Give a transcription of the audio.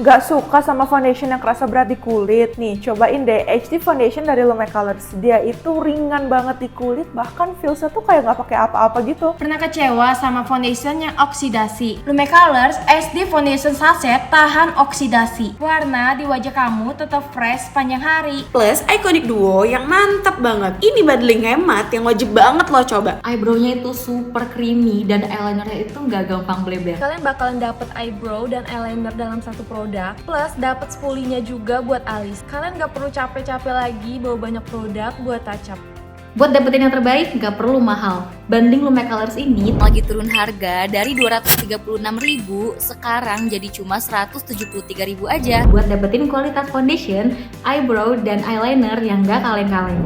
Gak suka sama foundation yang kerasa berat di kulit? Nih, cobain deh HD Foundation dari Lumecolors. Dia itu ringan banget di kulit, bahkan feelsnya tuh kayak gak pakai apa-apa gitu. Pernah kecewa sama foundation yang oksidasi? Lumecolors HD Foundation Sachet tahan oksidasi. Warna di wajah kamu tetap fresh sepanjang hari. Plus Eyeconic Duo yang mantap banget. Ini bundling hemat yang wajib banget lo coba. Eyebrow-nya itu super creamy dan eyelinernya itu nggak gampang bleber. Kalian bakalan dapet eyebrow dan eyeliner dalam satu produk, plus dapet spulinya juga buat alis. Kalian gak perlu capek-capek lagi bawa banyak produk buat touch up. Buat dapetin yang terbaik nggak perlu mahal. Banding Lumecolors ini lagi turun harga dari 236.000 sekarang jadi cuma 173.000 aja. Buat dapetin kualitas foundation, eyebrow, dan eyeliner yang nggak kaleng-kaleng.